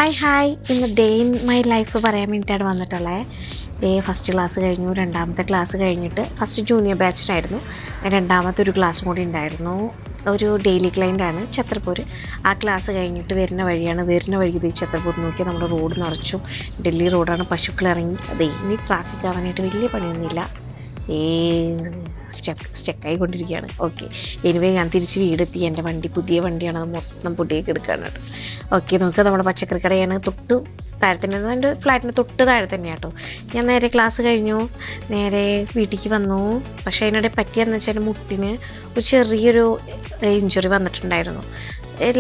Hi ഇന്ന് day in my life പറയാൻ വേണ്ടിയിട്ടാണ് വന്നിട്ടുള്ളത്. ഫസ്റ്റ് ക്ലാസ് കഴിഞ്ഞു, രണ്ടാമത്തെ ക്ലാസ് കഴിഞ്ഞിട്ട് ഫസ്റ്റ് ജൂനിയർ ബാച്ചിലായിരുന്നു, രണ്ടാമത്തെ ഒരു ക്ലാസ്സും കൂടി ഉണ്ടായിരുന്നു. ഒരു ഡെയിലി ക്ലൈൻ്റാണ് ഛത്രപൂർ. ആ ക്ലാസ് കഴിഞ്ഞിട്ട് വരുന്ന വഴിക്ക് ഇത് ഛത്രപൂർ നോക്കിയാൽ നമ്മുടെ റോഡ് നിറച്ചും ഡൽഹി റോഡാണ്. പശുക്കൾ ഇറങ്ങി ഇനി ട്രാഫിക് ആവാനായിട്ട് വലിയ പണിയൊന്നുമില്ല. സ്റ്റക്കായിക്കൊണ്ടിരിക്കുകയാണ്. ഓക്കെ, എനിവേ ഞാൻ തിരിച്ച് വീടെത്തി. എൻ്റെ വണ്ടി പുതിയ വണ്ടിയാണ്, അത് മൊത്തം പൊടിയൊക്കെ എടുക്കാനാണ്. ഓക്കെ, നമുക്ക് നമ്മുടെ പച്ചക്കറി കടയാണ് തൊട്ട് താഴെ തന്നെ, എൻ്റെ ഫ്ലാറ്റിന് തൊട്ട് താഴെ തന്നെയാണ് കേട്ടോ. ഞാൻ നേരെ ക്ലാസ് കഴിഞ്ഞു, നേരെ വീട്ടിലേക്ക് വന്നു. പക്ഷേ അതിനിടെ പറ്റിയെന്ന് വെച്ചാൽ മുട്ടിന് ഒരു ചെറിയൊരു ഇഞ്ചുറി വന്നിട്ടുണ്ടായിരുന്നു.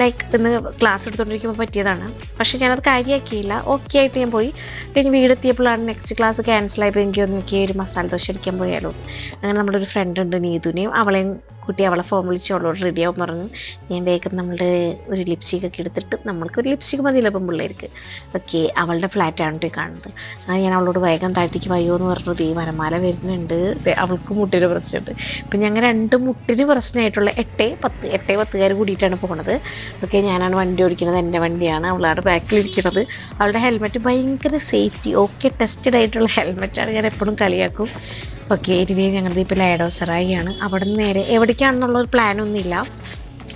ലൈക്ക് ഇന്ന് ക്ലാസ് എടുത്തുകൊണ്ടിരിക്കുമ്പോൾ പറ്റിയതാണ്. പക്ഷേ ഞാനത് കാര്യമാക്കിയില്ല. ഓക്കെ ആയിട്ട് ഞാൻ പോയി. കഴിഞ്ഞ് വീടെത്തിയപ്പോഴാണ് നെക്സ്റ്റ് ക്ലാസ് ക്യാൻസലായപ്പോൾ എനിക്ക് ഒരു മസാല ദോശ അടിക്കാൻ പോയാലോ. അങ്ങനെ നമ്മുടെ ഒരു ഫ്രണ്ട് ഉണ്ട് നീതുനെയും, അവളെയും കുട്ടി അവളെ ഫോം വിളിച്ച് അവളോട് റെഡിയാവും പറഞ്ഞു. ഞാൻ വേഗം നമ്മളുടെ ഒരു ലിപ്സ്റ്റിക്കൊക്കെ എടുത്തിട്ട്, നമ്മൾക്കൊരു ലിപ്സ്റ്റിക്ക് മതിയല്ലോ ഇപ്പം പിള്ളേർക്ക്. ഓക്കെ, അവളുടെ ഫ്ലാറ്റാണ് കേട്ടോ കാണുന്നത്. അങ്ങനെ ഞാൻ അവളോട് വേഗം താഴത്തേക്ക് വയ്യോ എന്ന് പറഞ്ഞു. വനമാല വരുന്നുണ്ട്, അവൾക്ക് മുട്ടിന് പ്രശ്നമുണ്ട്. ഇപ്പം ഞങ്ങൾ രണ്ട് മുട്ടിന് പ്രശ്നമായിട്ടുള്ള 8-10 കൂടിയിട്ടാണ് പോകുന്നത്. ഓക്കെ, ഞാനാണ് വണ്ടി ഓടിക്കുന്നത്, എൻ്റെ വണ്ടിയാണ്. അവളാണ് ബാക്കിലിരിക്കുന്നത്. അവളുടെ ഹെൽമെറ്റ് ഭയങ്കര സേഫ്റ്റി, ഓക്കെ ടെസ്റ്റഡ് ആയിട്ടുള്ള ഹെൽമെറ്റാണ്. ഞാൻ എപ്പോഴും കളിയാക്കും. ഓക്കെ, എനിവേ ഞങ്ങളുടെ ഇപ്പോൾ ലേഡോസറായിയാണ്. അവിടെ നിന്ന് നേരെ എവിടേക്കാണെന്നുള്ളൊരു പ്ലാനൊന്നുമില്ല,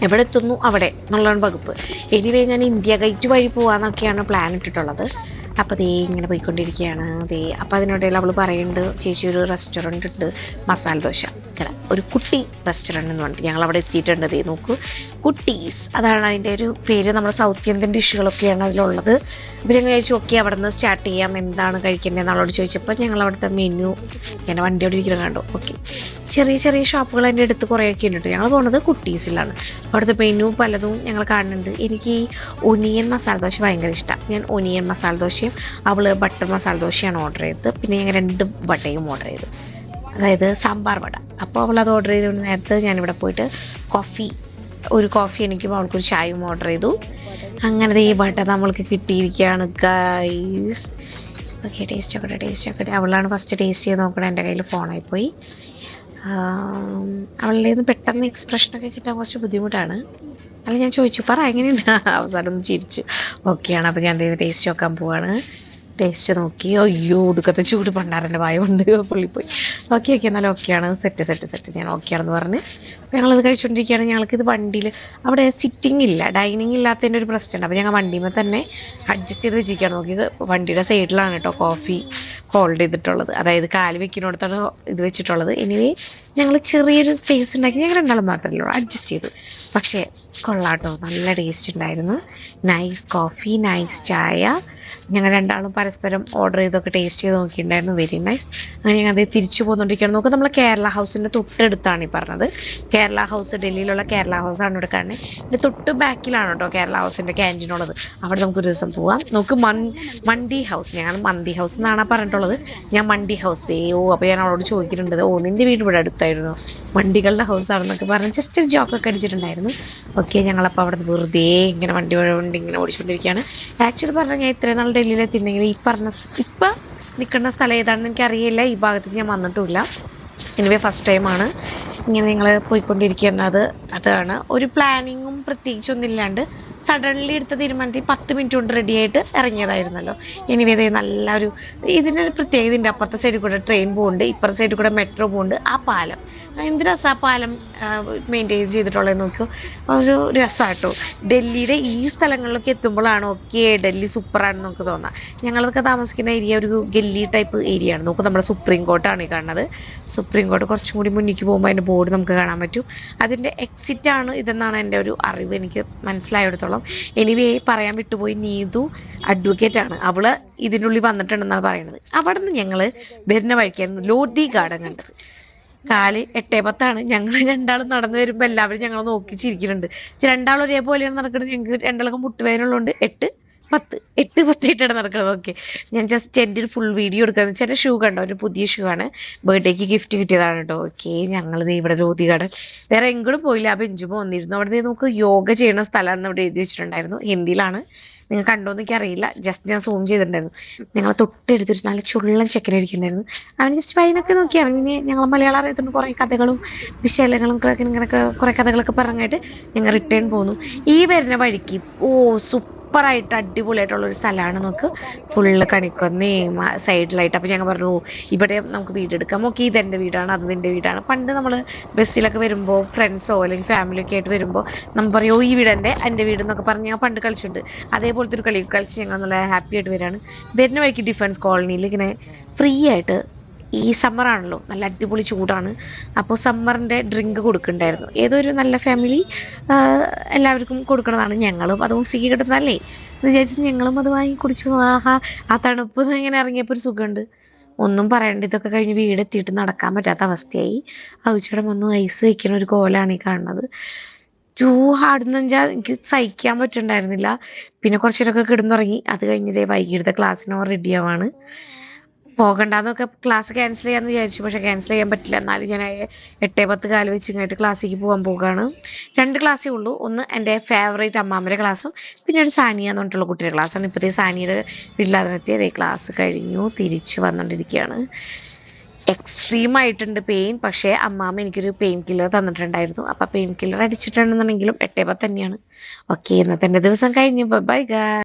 എവിടെ എത്തുന്നു അവിടെ എന്നുള്ളതാണ് വകുപ്പ്. എനിവേ ഞാൻ ഇന്ത്യ ഗേറ്റ് വഴി പോകാമെന്നൊക്കെയാണ് പ്ലാൻ ഇട്ടിട്ടുള്ളത്. അപ്പോൾ ഇങ്ങനെ പോയിക്കൊണ്ടിരിക്കുകയാണ്. അപ്പോൾ അതിനിടയിൽ അവൾ പറയുന്നുണ്ട്, ചേച്ചി ഒരു റെസ്റ്റോറൻറ്റ് ഉണ്ട് മസാല ദോശ കട, ഒരു കുട്ടി റെസ്റ്റോറൻറ്റ് എന്ന് പറഞ്ഞിട്ട്. ഞങ്ങൾ അവിടെ എത്തിയിട്ടുണ്ട്. നോക്കൂ, കുട്ടീസ് അതാണ് അതിൻ്റെ ഒരു പേര്. നമ്മുടെ സൗത്ത് ഇന്ത്യൻ ഡിഷുകളൊക്കെയാണ് അതിലുള്ളത്. അപ്പോൾ ഞങ്ങൾ ചോദിച്ചു, ഓക്കെ അവിടെ നിന്ന് സ്റ്റാർട്ട് ചെയ്യാം, എന്താണ് കഴിക്കേണ്ടതെന്ന് അവളോട് ചോദിച്ചപ്പോൾ ഞങ്ങൾ അവിടുത്തെ മെനു ഇങ്ങനെ വണ്ടിയോട് ഇരിക്കണം കണ്ടു. ഓക്കെ, ചെറിയ ചെറിയ ഷോപ്പുകൾ അതിൻ്റെ അടുത്ത് കുറേയൊക്കെ ഉണ്ട്. ഞങ്ങൾ പോകുന്നത് കുട്ടീസിലാണ്. അവിടുത്തെ മെനു പലതും ഞങ്ങൾ കാണുന്നുണ്ട്. എനിക്ക് ഈ ഒനിയൻ മസാല ദോശ ഭയങ്കര ഇഷ്ടമാണ്. ഞാൻ ഒനിയൻ മസാല ദോശയും അവൾ ബട്ടർ മസാല ദോശയാണ് ഓർഡർ ചെയ്തത്. പിന്നെ ഞങ്ങൾ 2 വടയും ഓർഡർ ചെയ്തു, അതായത് സാമ്പാർ വട. അപ്പോൾ അവൾ അത് ഓർഡർ ചെയ്തുകൊണ്ട് നേരത്തെ ഞാനിവിടെ പോയിട്ട് ഒരു കോഫി എനിക്കും അവൾക്കൊരു ചായയും ഓർഡർ ചെയ്തു. അങ്ങനെ ഈ വട നമ്മൾക്ക് കിട്ടിയിരിക്കുകയാണ് ഗൈസ്. Okay, taste ആക്കട്ടെ. അവളാണ് ഫസ്റ്റ് ടേസ്റ്റ് ചെയ്ത് നോക്കണം. എൻ്റെ കയ്യിൽ ഫോണായിപ്പോയി. അവളുടെ നിന്ന് പെട്ടെന്ന് എക്സ്പ്രഷനൊക്കെ കിട്ടാൻ കുറച്ച് ബുദ്ധിമുട്ടാണ്. അല്ല, ഞാൻ ചോദിച്ചു പറ എങ്ങനെയുണ്ട്, അവസാനം ഒന്ന് ചിരിച്ചു. ഓക്കെയാണ്. അപ്പോൾ ഞാൻ ടേസ്റ്റ് നോക്കാൻ പോവാണ്. ടേസ്റ്റ് നോക്കി, അയ്യോ ഒടുക്കത്തെ ചൂട് പണ്ടാരൻ്റെ വായ കൊണ്ട് പൊള്ളിപ്പോയി. ഓക്കെ എന്നാലും ഓക്കെയാണ്, സെറ്റ് ഞാൻ ഓക്കെയാണെന്ന് പറഞ്ഞ് ഞങ്ങളത് കഴിച്ചുകൊണ്ടിരിക്കുകയാണ്. ഞങ്ങൾക്കിത് വണ്ടിയിൽ അവിടെ സിറ്റിംഗ് ഇല്ല, ഡൈനിങ് ഇല്ലാത്തതിൻ്റെ ഒരു പ്രശ്നമുണ്ട്. അപ്പോൾ ഞങ്ങൾ വണ്ടിയിൽ തന്നെ അഡ്ജസ്റ്റ് ചെയ്ത് വെച്ചിരിക്കുകയാണ്. നോക്കി, വണ്ടിയുടെ സൈഡിലാണ് കേട്ടോ കോഫി ഹോൾഡ് ചെയ്തിട്ടുള്ളത്, അതായത് കാല് വെക്കുന്നിടത്താണ് ഇത് വെച്ചിട്ടുള്ളത്. എനിവേ ഞങ്ങൾ ചെറിയൊരു സ്പേസ് ഉണ്ടാക്കി ഞങ്ങൾ രണ്ടാളും മാത്രമല്ലോ അഡ്ജസ്റ്റ് ചെയ്തു. പക്ഷേ കൊള്ളാട്ടോ, നല്ല ടേസ്റ്റ് ഉണ്ടായിരുന്നു. നൈസ് കോഫി, നൈസ് ചായ. ഞങ്ങൾ രണ്ടാളും പരസ്പരം ഓർഡർ ചെയ്തൊക്കെ ടേസ്റ്റ് ചെയ്ത് നോക്കിയിട്ടുണ്ടായിരുന്നു. Very nice. അങ്ങനെ ഞങ്ങൾ അതേ തിരിച്ചു പോകുന്നുകൊണ്ടിരിക്കുകയാണ്. നോക്കുക, നമ്മൾ കേരള ഹൗസിൻ്റെ തൊട്ടടുത്താണ് ഈ പറഞ്ഞത്. കേരള ഹൗസ്, ഡൽഹിയിലുള്ള കേരള ഹൗസാണ് ഇവിടെ കാണുന്നത്. ഇതിൻ്റെ തൊട്ട് ബാക്കിലാണ് കേട്ടോ കേരള ഹൗസിൻ്റെ ക്യാൻറ്റീനുള്ളത്. അവിടെ നമുക്കൊരു ദിവസം പോവാം. നമുക്ക് മണ്ടി ഹൗസ്, ഞങ്ങൾ മന്തി ഹൗസ് എന്നാണ് പറഞ്ഞിട്ടുള്ളത്. ഞാൻ മണ്ടി ഹൗസ് അപ്പോൾ ഞാൻ അവളോട് ചോദിക്കുന്നുണ്ട്, നിൻ്റെ വീട് ഇവിടെ അടുത്തായിരുന്നു, മണ്ടികളുടെ ഹൗസാണെന്നൊക്കെ പറഞ്ഞ് ജസ്റ്റ് ഒരു ജോക്കൊക്കെ അടിച്ചിട്ടുണ്ടായിരുന്നു. ഓക്കെ, ഞങ്ങളപ്പോൾ അവിടെ വെറുതെ ഇങ്ങനെ വണ്ടി ഇങ്ങനെ ഓടിച്ചുകൊണ്ടിരിക്കുകയാണ്. ആക്ച്വലി പറഞ്ഞാൽ ഞാൻ ഇത്രയും നാൾ ഡൽഹിയിലെത്തിയിട്ടുണ്ടെങ്കിൽ ഇപ്പം നിൽക്കുന്ന സ്ഥലം ഏതാണെന്ന് എനിക്കറിയില്ല. ഈ ഭാഗത്തേക്ക് ഞാൻ വന്നിട്ടുമില്ല. എനിവേ ഫസ്റ്റ് ടൈമാണ് ഇങ്ങനെ ഞങ്ങൾ പോയിക്കൊണ്ടിരിക്കുന്നത്. അതാണ് ഒരു പ്ലാനിങ്ങും പ്രത്യേകിച്ചൊന്നും ഇല്ലാണ്ട് സഡൻലി എടുത്ത തീരുമാനത്തിൽ 10 മിനിറ്റ് കൊണ്ട് റെഡിയായിട്ട് ഇറങ്ങിയതായിരുന്നല്ലോ. എനിവേ നല്ലൊരു ഇതിനൊരു പ്രത്യേകത ഉണ്ട്. അപ്പുറത്തെ സൈഡിൽ കൂടെ ട്രെയിൻ പോകുന്നുണ്ട്, ഇപ്പുറത്തെ സൈഡിൽ കൂടെ മെട്രോ പോകുന്നുണ്ട്. ആ പാലം എന്ത് രസമാണ്, ആ പാലം മെയിൻറ്റെയിൻ ചെയ്തിട്ടുള്ളത് നോക്കൂ, ഒരു രസമാട്ടോ. ഡൽഹിയുടെ ഈ സ്ഥലങ്ങളിലൊക്കെ എത്തുമ്പോഴാണ് ഓക്കെ ഡൽഹി സൂപ്പറാണെന്ന് നമുക്ക് തോന്നാം. ഞങ്ങളൊക്കെ താമസിക്കുന്ന ഏരിയ ഒരു ഗല്ലി ടൈപ്പ് ഏരിയ ആണ്. നോക്കൂ, നമ്മുടെ സുപ്രീം കോർട്ടാണ് ഈ കാണുന്നത്. സുപ്രീം കോർട്ട് കുറച്ചും കൂടി മുന്നിലേക്ക് പോകുമ്പോൾ അതിൻ്റെ ബോർഡ് നമുക്ക് കാണാൻ പറ്റും. അതിൻ്റെ എക്സിറ്റ് ആണ് ഇതെന്നാണ് എൻ്റെ ഒരു അറിവ്, എനിക്ക് മനസ്സിലായിടത്തോളം. എനിവേ പറയാൻ വിട്ടുപോയി, നീതു അഡ്വക്കേറ്റ് ആണ്, അവള് ഇതിൻ്റെ ഉള്ളിൽ വന്നിട്ടുണ്ടെന്നാണ് പറയുന്നത്. അവിടെ നിന്ന് ഞങ്ങൾ വരുന്ന വഴിക്കായിരുന്നു ലോധി ഗാർഡൻ കണ്ടത്. കാല് 8:10. ഞങ്ങൾ രണ്ടാളും നടന്നു വരുമ്പോൾ എല്ലാവരും ഞങ്ങൾ നോക്കി ചിരിക്കുന്നുണ്ട്. രണ്ടാളും ഒരേപോലെയാണ് നടക്കുന്നത്. ഞങ്ങൾക്ക് രണ്ടാൾക്കും മുട്ടുവേദനയുള്ളതുകൊണ്ട് 8:10 നടക്കുന്നത്. ഓക്കെ, ഞാൻ ജസ്റ്റ് എൻ്റെ ഒരു ഫുൾ വീഡിയോ എടുക്കാന്ന് വെച്ചാൽ ഷൂ കണ്ടോ, ഒരു പുതിയ ഷൂ ആണ്, ബർത്ത്ഡേക്ക് ഗിഫ്റ്റ് കിട്ടിയതാണ് കേട്ടോ. ഓക്കെ, ഞങ്ങൾ ഇവിടെ ലോധി ഗാർഡൻ വേറെ എങ്ങോട്ടും പോയില്ല. ആ ബെഞ്ചുമ്പോൾ വന്നിരുന്നു. അവിടെ നമുക്ക് യോഗ ചെയ്യുന്ന സ്ഥലമാണെന്ന് ഇവിടെ എഴുതി വെച്ചിട്ടുണ്ടായിരുന്നു. ഹിന്ദിയിലാണ്, നിങ്ങൾ കണ്ടോന്ന് എനിക്കറിയില്ല, ജസ്റ്റ് ഞാൻ സൂം ചെയ്തിട്ടുണ്ടായിരുന്നു. ഞങ്ങൾ തൊട്ടെടുത്തൊരു നല്ല ചുള്ളൻ ചെക്കനിരിക്കുന്നുണ്ടായിരുന്നു. അവൻ ജസ്റ്റ് വൈന്നൊക്കെ നോക്കി. അവന് ഞങ്ങൾ മലയാളം അറിയത്തുകൊണ്ട് കുറേ കഥകളും വിശകലങ്ങളും ഇങ്ങനെയൊക്കെ കുറേ കഥകളൊക്കെ പറഞ്ഞിട്ട് ഞങ്ങൾ റിട്ടേൺ പോന്നു. ഈ വരുന്ന വഴിക്ക് സൂപ്പറായിട്ട് അടിപൊളിയായിട്ടുള്ളൊരു സ്ഥലമാണ്. നമുക്ക് ഫുള്ള് കണിക്കൊന്നയും സൈഡിലായിട്ട്. അപ്പോൾ ഞങ്ങൾ പറഞ്ഞു ഇവിടെ നമുക്ക് വീടെടുക്കാം. ഓക്കെ, ഇതെൻ്റെ വീടാണ്, അത് നിൻ്റെ വീടാണ്. പണ്ട് നമ്മൾ ബസ്സിലൊക്കെ വരുമ്പോൾ ഫ്രണ്ട്സോ അല്ലെങ്കിൽ ഫാമിലിയൊക്കെ ആയിട്ട് വരുമ്പോൾ നമ്മൾ പറയും ഈ വീടെൻ്റെ എൻ്റെ വീട് എന്നൊക്കെ പറഞ്ഞ് ഞാൻ പണ്ട് കളിച്ചിട്ടുണ്ട്. അതേപോലത്തെ ഒരു കളി കളിച്ച് ഞങ്ങൾ നല്ല ഹാപ്പി ആയിട്ട് വരികയാണ്. വരുന്ന വഴിക്ക് ഡിഫൻസ് കോളനിയിൽ ഇങ്ങനെ ഫ്രീ ആയിട്ട്, ഈ സമ്മറാണല്ലോ, നല്ല അടിപൊളി ചൂടാണ്, അപ്പോൾ സമ്മറിൻ്റെ ഡ്രിങ്ക് കൊടുക്കുന്നുണ്ടായിരുന്നു. ഏതോ ഒരു നല്ല ഫാമിലി എല്ലാവർക്കും കൊടുക്കുന്നതാണ്. ഞങ്ങളും അത് ഉസിക്ക് കിട്ടുന്നതല്ലേ എന്ന് വിചാരിച്ച് ഞങ്ങളും അത് വാങ്ങി കുടിച്ചു. ആഹാ, ആ തണുപ്പ് ഇങ്ങനെ ഇറങ്ങിയപ്പോൾ ഒരു സുഖമുണ്ട്. ഒന്നും പറയണ്ട, ഇതൊക്കെ കഴിഞ്ഞ് വീടെത്തിയിട്ട് നടക്കാൻ പറ്റാത്ത അവസ്ഥയായി. ആവശ്യം വന്നു ഐസ് വയ്ക്കുന്ന ഒരു കോലാണ് ഈ കാണുന്നത്. ടൂ ഹാർഡ് എന്ന് വെച്ചാൽ എനിക്ക് സഹിക്കാൻ പറ്റുന്നുണ്ടായിരുന്നില്ല. പിന്നെ കുറച്ച് നേരമൊക്കെ കിടന്നുറങ്ങി. അത് കഴിഞ്ഞിട്ട് വൈകിട്ടത്തെ ക്ലാസ്സിന് റെഡി ആവാണ്. പോകണ്ടെന്നൊക്കെ ക്ലാസ് ക്യാൻസൽ ചെയ്യാമെന്ന് വിചാരിച്ചു, പക്ഷെ ക്യാൻസൽ ചെയ്യാൻ പറ്റില്ല. എന്നാലും ഞാൻ 8:10 കാല് വെച്ച് ഇങ്ങോട്ട് ക്ലാസ്സിലേക്ക് പോകാൻ പോകുകയാണ്. 2 ക്ലാസ്സേ ഉള്ളൂ. ഒന്ന് എൻ്റെ ഫേവറേറ്റ് അമ്മാമ്മയുടെ ക്ലാസ്സും പിന്നെ ഒരു സാനിയ എന്ന് പറഞ്ഞിട്ടുള്ള കുട്ടിയുടെ ക്ലാസ്സാണ്. ഇപ്പോഴത്തെ സാനിയുടെ വീട്ടിലതിനെത്തി അതേ ക്ലാസ് കഴിഞ്ഞു തിരിച്ചു വന്നുകൊണ്ടിരിക്കുകയാണ്. എക്സ്ട്രീം ആയിട്ടുണ്ട് പെയിൻ, പക്ഷേ അമ്മാമ്മ എനിക്കൊരു പെയിൻ കില്ലർ തന്നിട്ടുണ്ടായിരുന്നു. അപ്പം പെയിൻ കില്ലർ അടിച്ചിട്ടുണ്ടെന്നുണ്ടെങ്കിലും 8:10 തന്നെയാണ്. ഓക്കെ, ഇന്നത്തെ എൻ്റെ ദിവസം കഴിഞ്ഞു. Bye guys.